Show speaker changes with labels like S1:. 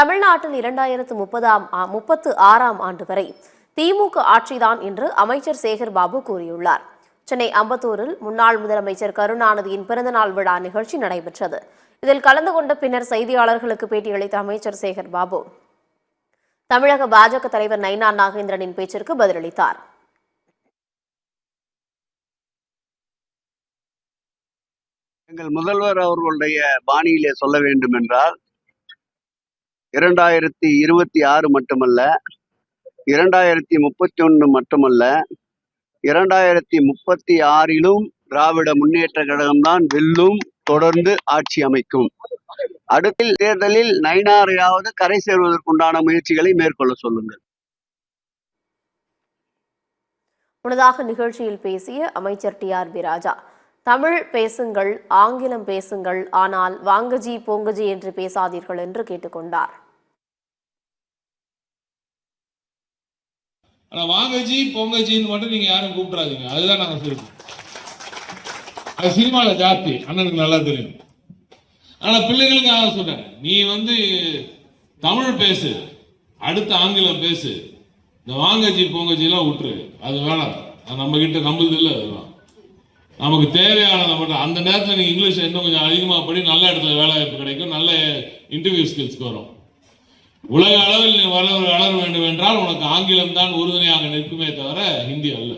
S1: தமிழ்நாட்டில் 2036ஆம் ஆண்டு வரை திமுக ஆட்சிதான் என்று அமைச்சர் சேகர் பாபு கூறியுள்ளார். சென்னை அம்பத்தூரில் முன்னாள் முதலமைச்சர் கருணாநிதியின் பிறந்தநாள் விழா நிகழ்ச்சி நடைபெற்றது. இதில் கலந்து கொண்ட பின்னர் செய்தியாளர்களுக்கு பேட்டியளித்த அமைச்சர் சேகர் பாபு தமிழக பாஜக தலைவர் நைனா நாகேந்திரனின் பேச்சிற்கு பதிலளித்தார்.
S2: எங்கள் முதல்வர் அவர்களுடைய பாணியிலே சொல்ல வேண்டும் என்றால் 2026 மட்டுமல்ல, 2031 மட்டுமல்ல, 2036லும் திராவிட முன்னேற்ற கழகம்தான் வெல்லும், தொடர்ந்து ஆட்சி அமைக்கும். அடுத்த தேர்தலில் நைனாரையாவது கரை சேர்வதற்குண்டான முயற்சிகளை மேற்கொள்ள சொல்லுங்கள்.
S1: முன்னதாக நிகழ்ச்சியில் பேசிய அமைச்சர் TRB ராஜா, தமிழ் பேசுங்கள், ஆங்கிலம் பேசுங்கள், ஆனால் வாங்கஜி போங்கஜி என்று பேசாதீர்கள் என்று கேட்டுக்கொண்டார்.
S3: ஆனா வாங்கஜி பொங்கஜின்னு மட்டும் நீங்க யாரும் கூப்பிடாதீங்க, அதுதான் நாங்க சொல்லுவோம். அது சினிமாவில் ஜாஸ்தி, அண்ணனுக்கு நல்லா தெரியும். ஆனா பிள்ளைகளுக்காக சொல்றேன், நீ தமிழ் பேசு, அடுத்த ஆங்கிலம் பேசு, இந்த வாங்கஜி பொங்கஜி எல்லாம் விட்டுரு, அது வேணாம். நம்ம கிட்ட நம்புது இல்லை, அதெல்லாம் நமக்கு தேவையானதை மட்டும். அந்த நேரத்தில் நீங்க இங்கிலீஷ் இன்னும் கொஞ்சம் அதிகமாக படி, நல்ல இடத்துல வேலை வாய்ப்பு கிடைக்கும், நல்ல இன்டர்வியூ ஸ்கில்ஸ்க்கு வரும். உலக அளவில் நீ வளர வேண்டும் என்றால் உனக்கு ஆங்கிலம் தான் உறுதுணையாக நிற்குமே தவிர ஹிந்தி அல்ல.